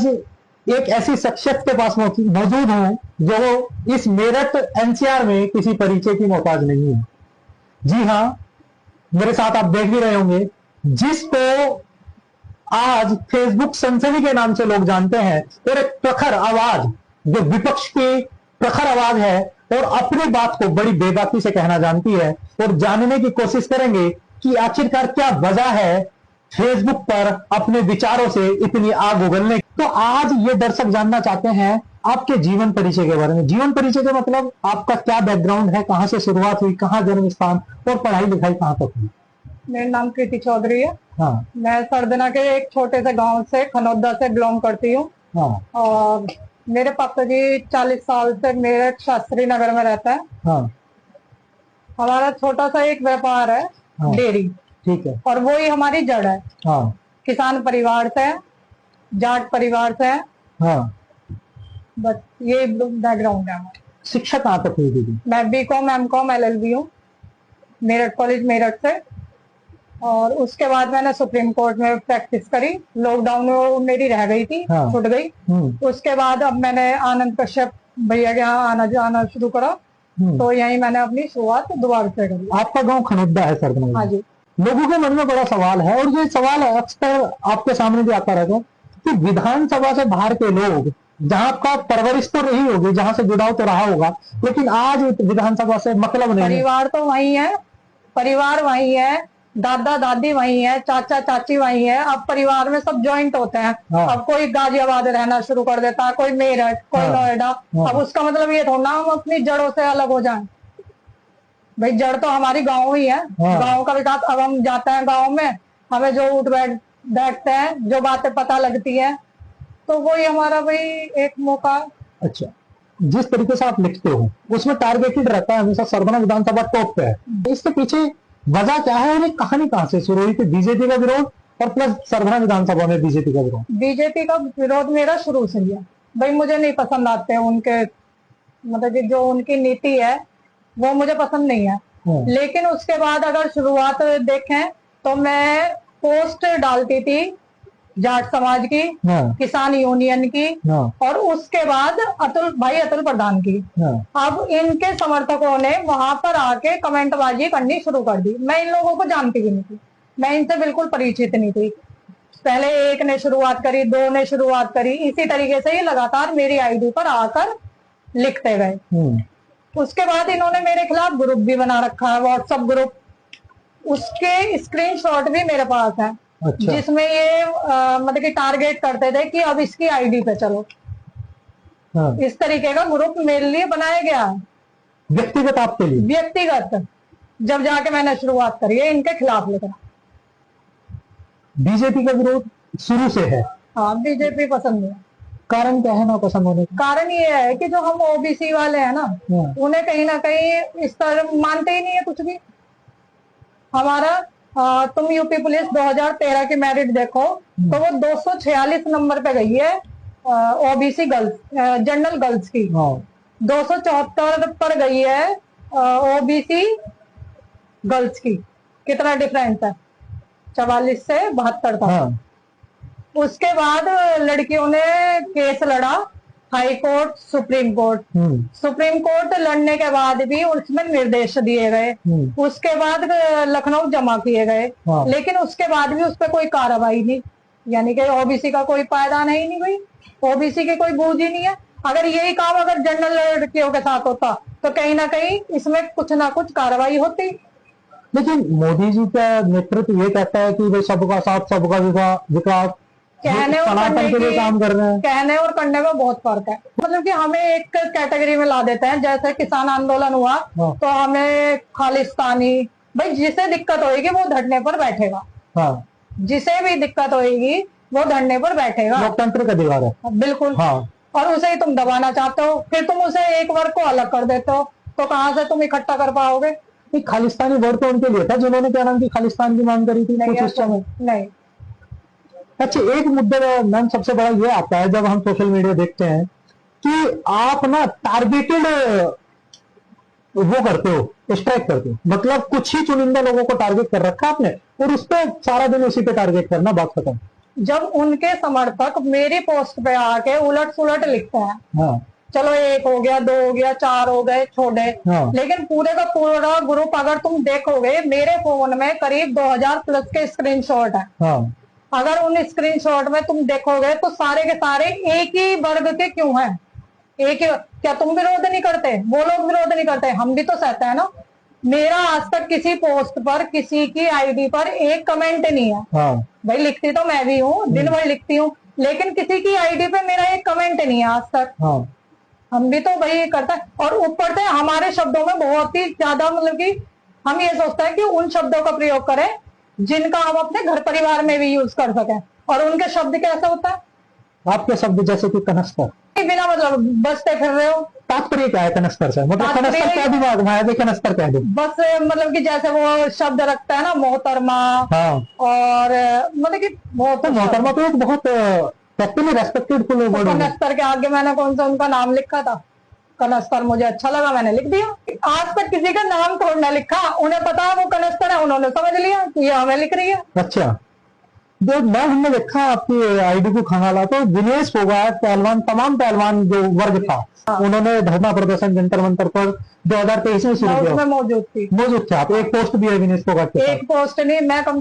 एक ऐसी शख्सियत के पास मौजूद हूं जो इस मेरठ एनसीआर में किसी परिचय की मोहताज नहीं है। जी हाँ, मेरे साथ आप देख भी रहे होंगे, जिसको आज फेसबुक सनसनी के नाम से लोग जानते हैं, और एक प्रखर आवाज जो विपक्ष की प्रखर आवाज है और अपनी बात को बड़ी बेबाकी से कहना जानती है, और जानने की कोशिश करेंगे कि आखिरकार क्या वजह है फेसबुक पर अपने विचारों से इतनी आग उगलने की। तो आज ये दर्शक जानना चाहते हैं आपके जीवन परिचय के बारे में। जीवन परिचय का मतलब आपका क्या बैकग्राउंड है, कहां से शुरुआत हुई, कहां जन्म स्थान और पढ़ाई लिखाई कहां तक हुई? मेरा नाम कृति चौधरी है। हाँ। मैं सरदना के एक छोटे से गांव से खनौदा से बिलोंग करती हूँ। हाँ। और मेरे पापा जी 40 साल से मेरठ शास्त्री नगर में रहता है। हाँ। हमारा छोटा सा एक व्यापार है। हाँ। डेयरी। ठीक है। और वो ही हमारी जड़ है। हाँ। किसान परिवार से है, जाट परिवार से है। हाँ। बस ये बैकग्राउंड है हमारा। शिक्षा कहाँ तक हुई दीदी? मैं BCom MCom LLB हूँ मेरठ कॉलेज मेरठ से। और उसके बाद मैंने सुप्रीम कोर्ट में प्रैक्टिस करी। लॉकडाउन में वो मेरी रह गई थी। हाँ। छूट गई। उसके बाद अब मैंने आनंद कश्यप भैया के यहाँ आना जाना शुरू करा। तो यही मैंने अपनी शुरुआत दोबारा से करी। आपका गांव खनौदा है सरदना? हाँ जी। लोगों के मन में बड़ा सवाल है, और ये सवाल अक्सर आपके सामने भी आता रहता है कि विधानसभा से बाहर के लोग, जहां का परवरिश तो रही होगी, जहां से जुड़ाव तो रहा होगा, लेकिन आज विधानसभा से मतलब नहीं। परिवार तो वही है, परिवार वही है, दादा दादी वही है, चाचा चाची वही है। अब परिवार में सब जॉइंट होते हैं। हाँ। अब कोई गाजियाबाद रहना शुरू कर देता है, कोई मेरठ, कोई नोएडा। हाँ। अब उसका मतलब ये थोड़ा हम अपनी जड़ों से अलग हो जाएं। भाई जड़ तो हमारी गांव ही है। हाँ। गांव का विकास। अब हम जाते हैं गांव में, हमें जो उठ बैठते हैं, जो बातें पता लगती है, तो वही हमारा भाई एक मौका। अच्छा, जिस तरीके से आप लिखते हो उसमें टारगेटेड रहता है हमेशा सरदना विधानसभा टॉप पे है। इसके पीछे वजह क्या है और एक कहानी कहां से शुरू हुई थी? बीजेपी का विरोध और प्लस सरदना विधानसभा में बीजेपी का विरोध। बीजेपी का विरोध मेरा शुरू से ही है भाई। मुझे नहीं पसंद आते उनके, मतलब कि जो उनकी नीति है वो मुझे पसंद नहीं है। लेकिन उसके बाद अगर शुरुआत देखें तो मैं पोस्ट डालती थी जाट समाज की, किसान यूनियन की, और उसके बाद अतुल प्रधान की। अब इनके समर्थकों ने वहां पर आके कमेंटबाजी करनी शुरू कर दी। मैं इन लोगों को जानती भी नहीं थी, मैं इनसे बिल्कुल परिचित नहीं थी। पहले एक ने शुरुआत करी, दो ने शुरुआत करी, इसी तरीके से ये लगातार मेरी आईडी पर आकर लिखते गए। उसके बाद इन्होंने मेरे खिलाफ ग्रुप भी बना रखा है, व्हाट्सएप ग्रुप। उसके स्क्रीनशॉट भी मेरे पास है। अच्छा। जिसमें ये मतलब कि टारगेट करते थे कि अब इसकी आईडी पे चलो। हाँ। इस तरीके का ग्रुप मेरे लिए बनाया गया है। व्यक्तिगत आपके लिए? व्यक्तिगत। जब जाके मैंने शुरुआत करी है इनके खिलाफ लिखना। बीजेपी का विरोध शुरू से है? हाँ, बीजेपी पसंद नहीं है। कारण क्या है ना पसंद होने का? कारण ये है कि जो हम ओबीसी वाले हैं ना, उन्हें कहीं ना कहीं इस तरह मानते ही नहीं है कुछ भी। हमारा तुम यूपी पुलिस 2013 की मेरिट देखो तो वो 246 नंबर पे गई है ओबीसी गर्ल्स, जनरल गर्ल्स की। 274 पर गई है ओबीसी गर्ल्स की। कितना डिफरेंस है? 44 से 72 तक। उसके बाद लड़कियों ने केस लड़ा, high court, supreme court. Supreme court लड़ने के बाद भी उसमें निर्देश दिए गए। उसके बाद लखनऊ जमा किए गए। लेकिन उसके बाद भी उस पर कोई कार्रवाई नहीं। यानी कि ओबीसी का कोई पायदान है ही नहीं भाई, ओबीसी की कोई बूझ ही नहीं है। अगर यही काम अगर जनरल लड़कियों के साथ होता तो कहीं ना कहीं इसमें कुछ ना कुछ कार्रवाई होती। लेकिन मोदी जी का नेतृत्व ये कहता है कि भाई सबका साथ सबका विकास, कहने और करने के लिए काम कर रहे हैं। कहने और करने में बहुत फर्क है। मतलब कि हमें एक कैटेगरी में ला देते हैं। जैसे किसान आंदोलन हुआ तो हमें खालिस्तानी, भाई जिसे दिक्कत होगी वो धरने पर बैठेगा। हाँ। जिसे भी दिक्कत होगी वो धरने पर बैठेगा। लोकतंत्र का अधिकार है। बिल्कुल। हाँ। और उसे ही तुम दबाना चाहते हो, फिर तुम उसे एक वर्ग को अलग कर देते हो, तो कहाँ से तुम इकट्ठा कर पाओगे? खालिस्तानी वर्ड तो उनके लिए था जिन्होंने क्या नाम की खालिस्तान की मांग करी थी। नहीं। अच्छा, एक मुद्दा मैम सबसे बड़ा ये आता है जब हम सोशल मीडिया देखते हैं कि आप ना टारगेटेड वो करते हो, स्ट्राइक करते हो। मतलब कुछ ही चुनिंदा लोगों को टारगेट कर रखा आपने और उस पर सारा दिन उसी पे टारगेट करना, बात खत्म। जब उनके समर्थक मेरी पोस्ट पे आके उलट सुलट लिखते हैं, हाँ चलो 1 हो गया, 2 हो गया, 4 हो गए, छोड़े, हाँ लेकिन पूरे का पूरा ग्रुप अगर तुम देखोगे, मेरे फोन में करीब 2000 प्लस के स्क्रीनशॉट है। हाँ अगर उन स्क्रीनशॉट में तुम देखोगे तो सारे के सारे एक ही वर्ग के क्यों हैं? एक ही, क्या तुम विरोध नहीं करते? वो लोग विरोध नहीं करते, हम भी तो सहते हैं ना। मेरा आज तक किसी पोस्ट पर, किसी की आईडी पर एक कमेंट नहीं है। हाँ भाई लिखती तो मैं भी हूँ, दिन भर लिखती हूँ, लेकिन किसी की आईडी पे मेरा एक कमेंट नहीं है आज तक। हाँ हम भी तो भाई करता है, और ऊपर से हमारे शब्दों में बहुत ही ज्यादा, मतलब कि हम ये सोचते हैं कि उन शब्दों का प्रयोग करें जिनका हम अपने घर परिवार में भी यूज कर सकें, और उनके शब्द कैसे होता है? आपके शब्द जैसे कि कनस्तर, बिना मतलब बसते फिर रहे हो। तात्पर्य क्या है कनस्तर से? मतलब तात्पर्य- कनस्तर क्या दिमाग में आया, कनस्तर कह दो। बस मतलब कि जैसे वो शब्द रखता है ना, मोहतरमा, हाँ और मतलब कि बहुत तो मोहतरमा तो एक बहुत रेस्पेक्टेड फुल वर्ड है। कनस्तर के आगे मैंने कौन सा उनका नाम लिखा था? कनस्तर मुझे अच्छा लगा, मैंने लिख दिया। आज तक किसी का नाम थोड़ा ना लिखा, उन्हें पता है वो कनस्तर है, उन्होंने समझ लिया कि ये हमें लिख रही है। अच्छा, जो मैं हमने देखा आपकी आईडी को खंगाला, तो विनेश फोगाट पहलवान, तमाम पहलवान जो वर्ग था, उन्होंने धरना प्रदर्शन जंतर मंतर पर 2023 में शुरू मैं किया। उसमें मौजूद थी। मौजूद थे आप? एक पोस्ट भी है विनेश फोगाट के एक पोस्ट नहीं, मैं कम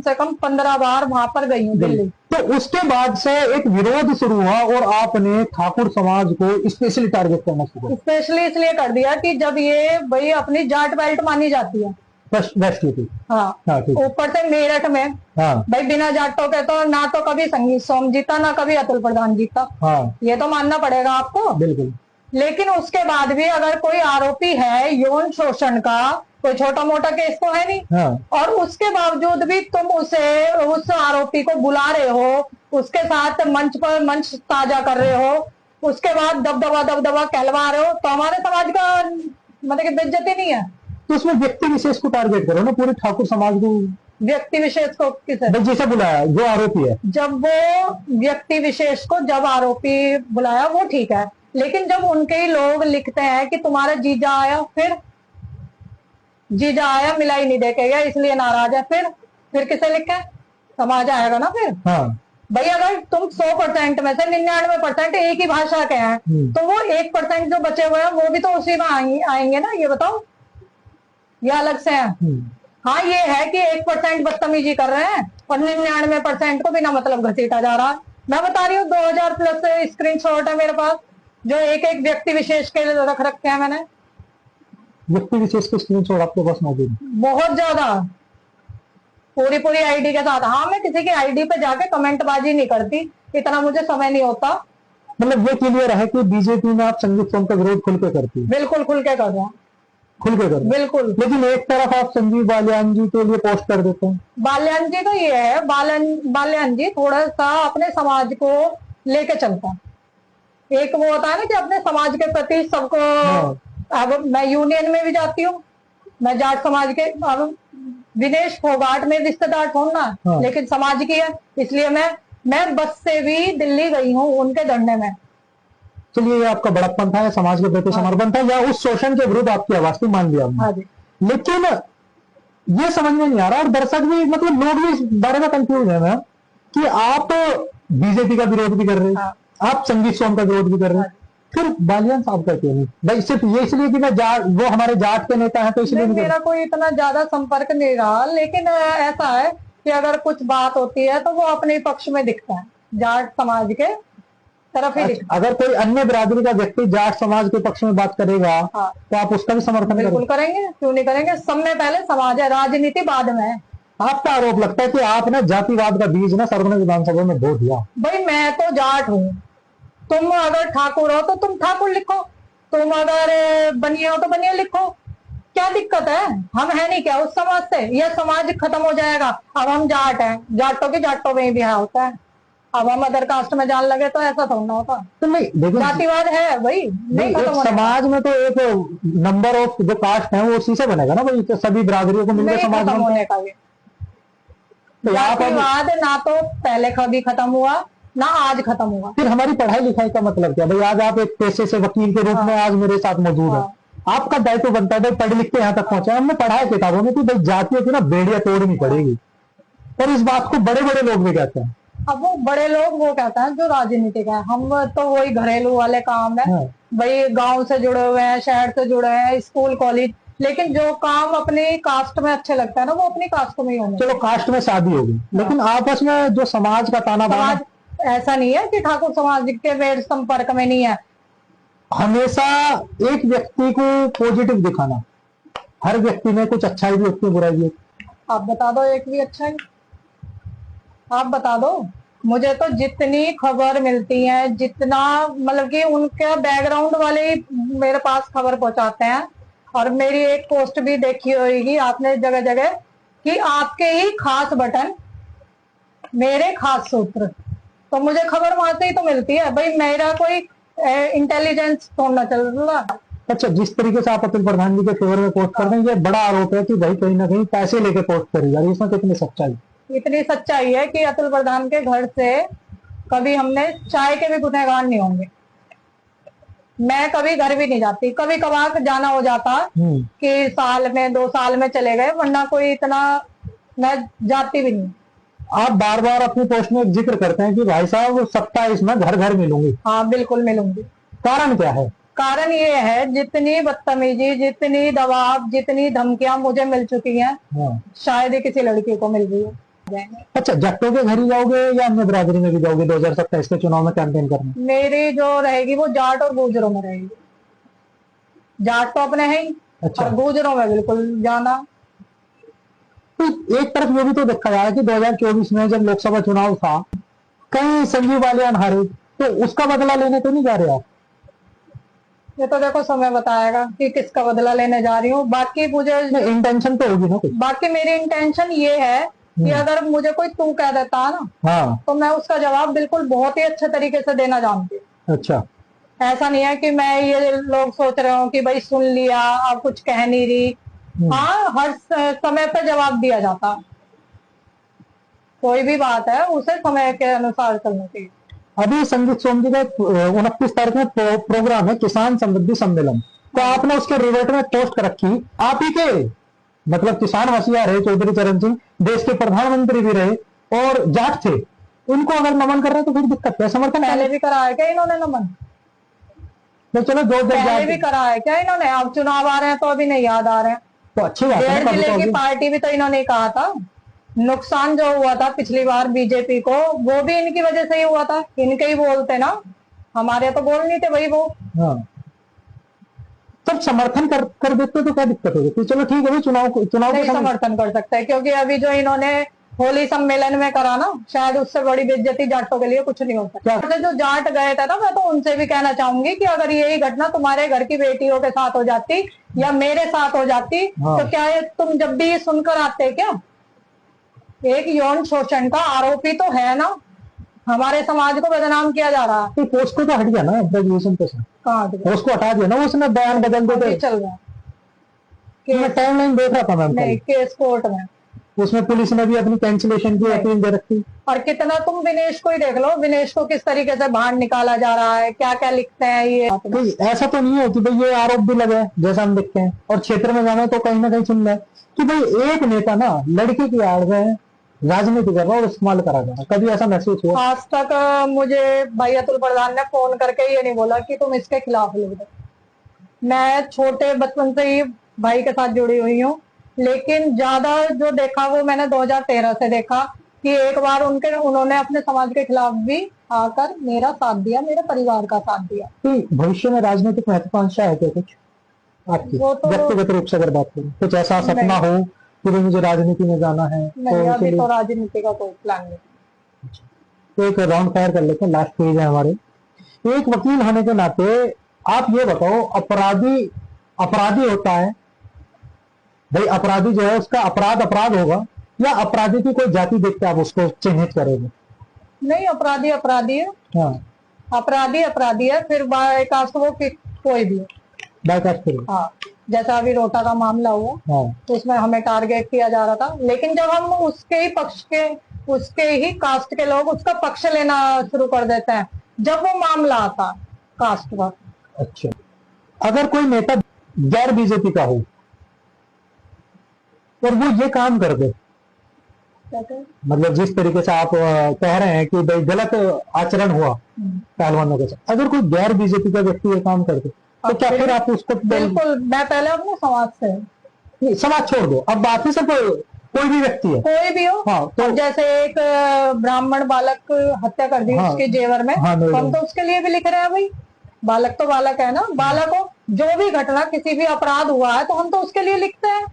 से कम 15 बार वहां पर गई हूँ दिल्ली। तो उसके बाद से एक विरोध शुरू हुआ और आपने ठाकुर समाज को स्पेशली टारगेट करना शुरू किया। स्पेशली इसलिए कर दिया कि जब ये भाई अपनी जाट बेल्ट मानी जाती है, वेस्ट यूपी। हाँ, हाँ ठीक है। ऊपर से मेरठ में हाँ भाई बिना जाटों के तो ना तो कभी संगीत सोम जीता, ना कभी अतुल प्रधान जीता, हाँ ये तो मानना पड़ेगा आपको। बिल्कुल। लेकिन उसके बाद भी अगर कोई आरोपी है यौन शोषण का, कोई छोटा मोटा केस तो है नहीं, हाँ और उसके बावजूद भी तुम उस आरोपी को बुला रहे हो, उसके साथ मंच पर मंच ताजा कर रहे हो, उसके बाद दबदबा कहलवा रहे हो, तो हमारे समाज का मतलब कि बेइज्जती नहीं है? तो उसमें व्यक्ति विशेष को टारगेट करो ना, पूरे ठाकुर समाज को। व्यक्ति विशेष को किसे? जिसे बुलाया जो आरोपी है। जब वो व्यक्ति विशेष को जब आरोपी बुलाया वो ठीक है, लेकिन जब उनके ही लोग लिखते हैं कि तुम्हारा जीजा आया, फिर जीजा आया मिला ही नहीं देखेगा इसलिए नाराज है, फिर किसे लिखे? समाज आएगा ना फिर। हाँ भाई अगर तुम 100% में से 99% एक ही भाषा के हैं, तो वो 1% जो बचे हुए हैं वो भी तो उसी में आएंगे ना, ये बताओ, ये अलग से है। हाँ ये है कि 1% बदतमीजी कर रहे हैं और 99% को बिना मतलब घसीटा जा रहा है। मैं बता रही हूँ 2000 प्लस स्क्रीनशॉट है मेरे पास, जो एक एक व्यक्ति विशेष के लिए रख रखे हैं मैंने। व्यक्ति विशेष के स्क्रीनशॉट आपके पास मौजूद है? बहुत ज्यादा, पूरी आईडी के साथ। हाँ मैं किसी की आईडी पे जाके कमेंटबाजी नहीं करती, इतना मुझे समय नहीं होता। मतलब ये क्लियर है कि बीजेपी में आप संगीत सोम का विरोध खुल के करती है? बिल्कुल खुल के कर रहे हैं, खुल के कर रहे हैं। बिल्कुल। लेकिन एक तरफ आप संजीव बालियान जी के लिए पोस्ट कर देते हैं। बाल्यान जी तो ये है, बाल्यान जी थोड़ा सा अपने समाज को लेके चलता है। एक वो होता है ना कि अपने समाज के प्रति सबको, अब मैं यूनियन में भी जाती हूँ, मैं जाट समाज के, अब विनेश फोगाट में रिश्तेदार छोड़ना, लेकिन समाज की है, इसलिए मैं बस से भी दिल्ली गई हूँ उनके धरने में। चलिए ये आपका बड़प्पन था या समाज के प्रति समर्पण था या उस शोषण के विरुद्ध आपकी आवाज को मान लिया हमने। लेकिन ये समझ में नहीं आ रहा, और दर्शक भी, मतलब लोग भी इस बारे में कंफ्यूज है ना, कि आप बीजेपी का विरोध भी कर रहे हैं, आप संगीत सोम का विरोध भी कर रहे हैं, फिर बालियान साहब का क्यों नहीं? भाई सिर्फ ये इसलिए कि मैं वो हमारे जाट के नेता हैं तो इसलिए मेरा कोई इतना ज्यादा संपर्क नहीं रहा, लेकिन ऐसा है कि अगर कुछ बात होती है तो वो अपने पक्ष में दिखता है, जाट समाज के तरफ ही दिखता है। अगर कोई अन्य बिरादरी का व्यक्ति जाट समाज के पक्ष में बात करेगा तो आप उसका भी समर्थन बिल्कुल करेंगे, क्यों नहीं करेंगे? सब में पहले समाज है, राजनीति बाद में है। आपका आरोप लगता है कि आपने जातिवाद का बीज ना सरवण विधानसभा में बो दिया। भाई मैं तो जाट हूँ, तुम अगर ठाकुर हो तो तुम ठाकुर लिखो, तुम अगर बनिया हो तो बनिया लिखो, क्या दिक्कत है? हम है नहीं क्या उस समाज से? यह समाज खत्म हो जाएगा। अब हम जाट हैं, जाटों के जाटों में ही ब्याह होता है, अब हम अदर कास्ट में जान लगे तो ऐसा थोड़ा होता। तो नहीं देखो, जातिवाद है भाई, नहीं खत्म समाज में तो एक नंबर ऑफ जो कास्ट है वो उसी से बनेगा ना भाई, तो सभी बिरादरियों को मिलकर समाज होने का। जातिवाद ना तो पहले कभी खत्म हुआ ना आज खत्म हुआ। फिर हमारी पढ़ाई लिखाई का मतलब क्या? भाई आज आप एक पेशे से वकील के रूप में आज मेरे साथ मौजूद है, आपका दायित्व बनता है भाई पढ़ लिख के यहाँ तक पहुंचे। हमने पढ़ा है किताबों में कि भाई जातियों की ना बेड़ियां तोड़नी पड़ेगी, और इस बात को बड़े बड़े लोग भी कहते हैं। अब वो बड़े लोग वो कहते हैं जो राजनीतिक है, हम तो वही घरेलू वाले काम है। हाँ। भाई गांव से जुड़े हुए हैं, शहर से जुड़े हैं, स्कूल कॉलेज, लेकिन जो काम अपनी कास्ट में अच्छे लगता है ना, वो अपनी कास्ट में ही होने चलो कास्ट में शादी होगी, लेकिन आपस में जो समाज का ताना बाना, समाज ऐसा नहीं है कि ठाकुर समाज के मेरे संपर्क में नहीं है। हमेशा एक व्यक्ति को पॉजिटिव दिखाना, हर व्यक्ति में कुछ अच्छाई भी होती है, बुराई भी होती आप बता दो एक भी अच्छा है, आप बता दो मुझे। तो जितनी खबर मिलती है, जितना मतलब कि उनके बैकग्राउंड वाले ही मेरे पास खबर पहुंचाते हैं। और मेरी एक पोस्ट भी देखी होगी आपने जगह जगह कि आपके ही खास बटन मेरे खास सूत्र, तो मुझे खबर वहां से ही तो मिलती है। भाई मेरा कोई इंटेलिजेंस थोड़ा चल रहा। है। अच्छा, जिस तरीके से आप अतुल प्रधान जी के फेवर में पोस्ट कर रहे हैं, ये बड़ा आरोप है कि भाई कहीं ना कहीं पैसे लेके पोस्ट करी जा रही है, इसमें कितनी सच्चाई? इतनी सच्चाई है कि अतुल प्रधान के घर से कभी हमने चाय के भी गुनहगार नहीं होंगे। मैं कभी घर भी नहीं जाती, कभी कभार जाना हो जाता कि साल में 2 साल में चले गए, वरना कोई इतना मैं जाती भी नहीं। आप बार बार अपनी पोस्ट में जिक्र करते हैं कि भाई साहब 27 में घर घर मिलूंगी। हाँ बिल्कुल मिलूंगी। कारण क्या है? कारण ये है, जितनी बदतमीजी, जितनी दबाव, जितनी धमकियां मुझे मिल चुकी हैं, शायद ही किसी लड़की को मिल रही है। अच्छा, जट्टों के घर ही जाओगे या अन्य बिरादरी में भी जाओगे 2027 के चुनाव में कैंपेन करने? मेरी जो रहेगी वो जाट और गुजरों में रहेगी। जाट तो अपने हैं ही। अच्छा। और गुजरों में बिल्कुल जाना। तो एक तरफ ये भी तो देखा जाए कि 2024 में जब लोकसभा चुनाव था, कई संजीव बालियान हारे, तो उसका बदला लेने तो नहीं जा रहे आप? ये तो देखो समय बताएगा कि किसका बदला लेने जा रही हूँ। बाकी मुझे इंटेंशन तो होगी ना कुछ? बाकी मेरी इंटेंशन ये है कि अगर मुझे कोई तू कह देता है ना, हाँ, तो मैं उसका जवाब बिल्कुल बहुत ही अच्छे तरीके से देना जानती हूँ। अच्छा। ऐसा नहीं है कि मैं ये लोग सोच रहे हो कि भाई सुन लिया अब कुछ कह नहीं रही। हाँ, हर समय पे जवाब दिया जाता। कोई भी बात है उसे समय के अनुसार चलना चाहिए। अभी संदीप सोमजी का 29 तारीख में प्रोग्राम है, किसान समृद्धि सम्मेलन, तो आपने उसके रिवर्ट में पोस्ट कर रखी, आप ही के मतलब किसान होशियार रहे चौधरी चरण सिंह, देश के प्रधानमंत्री भी रहे और जाट थे, उनको अगर नमन कर रहे हैं तो फिर दिक्कत है? समर्थन पहले भी करा है क्या इन्होंने नमन? तो चलो पहले भी करा है क्या इन्होंने? अब चुनाव आ रहे हैं तो अभी नहीं याद आ रहे हैं। तो अच्छी बात है। 1.5 जिले की पार्टी भी तो इन्होंने कहा था। नुकसान जो हुआ था पिछली बार बीजेपी को, वो भी इनकी वजह से ही हुआ था। इनके ही बोलते ना, हमारे तो बोल नहीं थे भाई वो। हाँ, तब समर्थन कर देते तो क्या दिक्कत होगी? चलो ठीक है भाई, चुनाव नहीं समर्थन कर सकते हैं, क्योंकि अभी जो इन्होंने होली सम्मेलन में करा ना, शायद उससे बड़ी बेइज्जती जाटों के लिए कुछ नहीं हो सकता। जो जाट गए थे ना, मैं तो उनसे भी कहना चाहूंगी कि अगर यही घटना तुम्हारे घर की बेटियों के साथ हो जाती या मेरे साथ हो जाती, हाँ। तो क्या तुम जब भी सुनकर आते क्या? एक यौन शोषण का आरोपी तो है ना, हमारे समाज को बदनाम किया जा रहा है। तो पोस्ट को तो हट गया ना ग्रेजुएशन पे से, पोस्ट को हटा दिया ना, उसने बयान बदल देते चल रहा है। टाइमलाइन देख रहा था मैम, नहीं केस कोर्ट में, उसमें पुलिस ने भी अपनी कैंसिलेशन की अपील दे रखी। और कितना तुम विनेश को ही देख लो, विनेश को किस तरीके से बाहर निकाला जा रहा है, क्या क्या लिखते हैं ये। कोई ऐसा तो नहीं है कि भाई ये आरोप भी लगे जैसा हम देखते हैं, और क्षेत्र में जाना तो कहीं ना कहीं सुन रहे कि भाई एक नेता ना लड़की की आड़ में राजनीति कर रहा है और इस्तेमाल करा जा रहा है। कभी ऐसा महसूस हुआ? आज तक मुझे भाई अतुल प्रधान ने फोन करके ये नहीं बोला कि तुम इसके खिलाफ लिख दो। मैं छोटे बचपन से ही भाई के साथ जुड़ी हुई हूँ, लेकिन ज्यादा जो देखा वो मैंने 2013 से देखा कि एक बार उन्होंने अपने समाज के खिलाफ भी आकर मेरा साथ दिया, मेरे परिवार का साथ दिया। तो भविष्य में राजनीतिक महत्वाकांक्षा है क्या कुछ आपकी? तो व्यक्तिगत रूप से अगर बात करें, कुछ ऐसा सपना हो कि मुझे राजनीति में जाना है? नहीं, अभी तो राजनीति का कोई प्लान नहीं। तो एक राउंड फायर कर लेते हैं, लास्ट पेज है हमारे। एक वकील होने के नाते आप ये बताओ, अपराधी होता है भाई, अपराधी जो है उसका अपराध होगा या अपराधी की कोई जाति देख के आप उसको चिन्हित करोगे? नहीं, अपराधी अपराधी है। हाँ, अपराधी है, फिर बायकास्ट वो कोई भी बायकास्ट करो। हाँ, जैसा अभी रोटा का मामला हुआ, हाँ, तो उसमें हमें टारगेट किया जा रहा था, लेकिन जब हम उसके ही कास्ट के लोग उसका पक्ष लेना शुरू कर देते हैं जब वो मामला आता कास्ट पर। अच्छा, अगर कोई नेता गैर बीजेपी का हो और वो ये काम कर दे, कहते हैं। मतलब जिस तरीके से आप कह रहे हैं कि भाई गलत आचरण हुआ पहलवानों के साथ, अगर कोई गैर बीजेपी का व्यक्ति ये काम करते तो क्या फिर आप उसको बिल्कुल, मैं पहले अपने समाज से हूँ। नहीं, समाज छोड़ दो, अब बात है सिर्फ कोई भी व्यक्ति है, कोई भी हो। हाँ, तो अब जैसे एक ब्राह्मण बालक हत्या कर दी हाँ, उसके जेवर में, हाँ, तो हम तो उसके लिए भी लिख रहे हैं भाई, बालक तो बालक है ना, बालक हो, जो भी घटना किसी भी अपराध हुआ है तो हम तो उसके लिए लिखते हैं।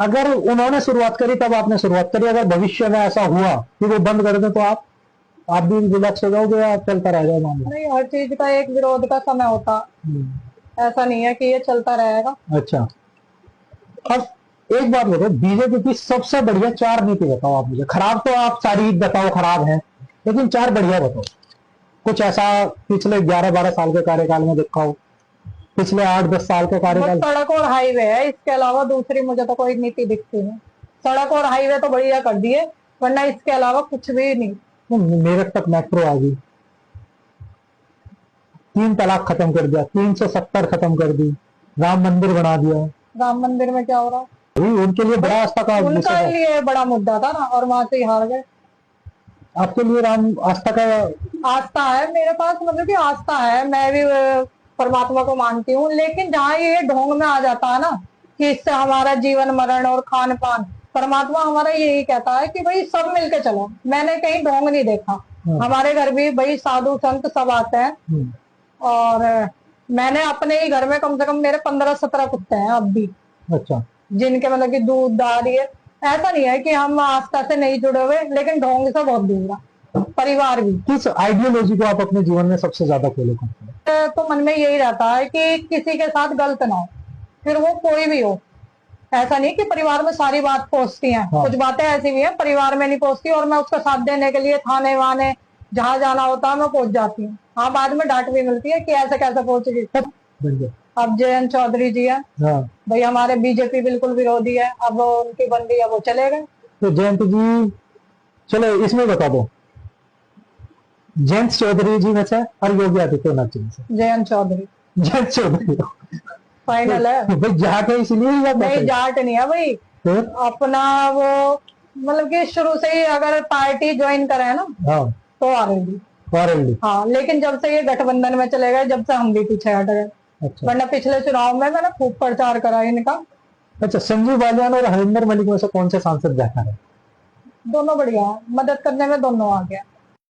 अगर उन्होंने शुरुआत करी तब आपने शुरुआत करी, अगर भविष्य में ऐसा हुआ कि वो बंद कर दे तो आप भी रिलैक्स हो जाओगे या चलता रहेगा मामला? नहीं, हर चीज का एक विरोध का समय होता, ऐसा नहीं है कि ये चलता रहेगा। अच्छा, अब एक बात बताओ, बीजेपी की सबसे बढ़िया 4 नीति बताओ आप मुझे। खराब तो आप सारी बताओ, खराब है, लेकिन 4 बढ़िया बताओ। कुछ ऐसा पिछले 11-12 साल के कार्यकाल में देखा हो, पिछले 8-10 साल के बस कार्यकाल। सड़क और हाईवे है, इसके अलावा दूसरी मुझे तो कोई नीति दिखती नहीं। सड़क और हाईवे तो बढ़िया कर दिए, वरना इसके अलावा कुछ भी नहीं। मेरठ तक मेट्रो आ गई, 3 तलाक खत्म कर दिया, 370 खत्म कर दी, राम मंदिर बना दिया। राम मंदिर में क्या हो रहा? उनके लिए बड़ा आस्था का विषय उनका है। लिए बड़ा मुद्दा था ना, और वहां से ही हार गए। आपके लिए राम आस्था का? आस्था है मेरे पास, मतलब कि आस्था है, मैं भी परमात्मा को मानती हूँ, लेकिन जहाँ ये ढोंग में आ जाता है ना कि इससे हमारा जीवन मरण और खान पान, परमात्मा हमारा यही कहता है कि भाई सब मिलके चलो। मैंने कहीं ढोंग नहीं देखा, हमारे घर भी भाई साधु संत सब आते हैं, और मैंने अपने ही घर में कम से कम मेरे 15-17 कुत्ते हैं अब भी। अच्छा, जिनके मतलब कि दूध दाद, ये ऐसा नहीं है कि हम आस्था से नहीं जुड़े हुए, लेकिन ढोंग से बहुत दूर है। परिवार भी। किस आइडियोलॉजी को आप अपने जीवन में सबसे ज्यादा फॉलो करते हैं? तो मन में यही रहता है कि किसी के साथ गलत ना हो, फिर वो कोई भी हो। ऐसा नहीं कि परिवार में सारी बात पहुंचती हैं, हाँ। कुछ बातें ऐसी भी हैं परिवार में नहीं पहुंचती, और मैं उसका साथ देने के लिए थाने वाने जहां जाना होता है मैं पहुंच जाती हूँ। हाँ, बाद में डांट भी मिलती है कि ऐसे कैसे पहुंच गई। अब जयंत चौधरी जी है, हाँ। भाई हमारे बीजेपी बिल्कुल विरोधी है, अब उनकी बंदी है, वो चले गए। तो जयंत जी, चलो इसमें बता दो, जयंत चौधरी जी में से और योगी आदित्यनाथ जी में से? जयंत चौधरी। जयंत चौधरी फाइनल है भाई, जाट है इसलिए या नहीं, जाट नहीं है भाई, तो? अपना वो मतलब कि शुरू से ही अगर पार्टी ज्वाइन करे ना, हाँ, तो आरएलडी। आरएलडी। हाँ, लेकिन जब से ये गठबंधन में चले गए, जब से हम भी पीछे हट गए। अच्छा, वरना पिछले चुनाव में मैंने खूब प्रचार करा इनका। अच्छा, संजीव बालियान और हरिंदर मलिक में से कौन से सांसद बेहतर है? दोनों बढ़िया है, मदद करने में दोनों आ गया।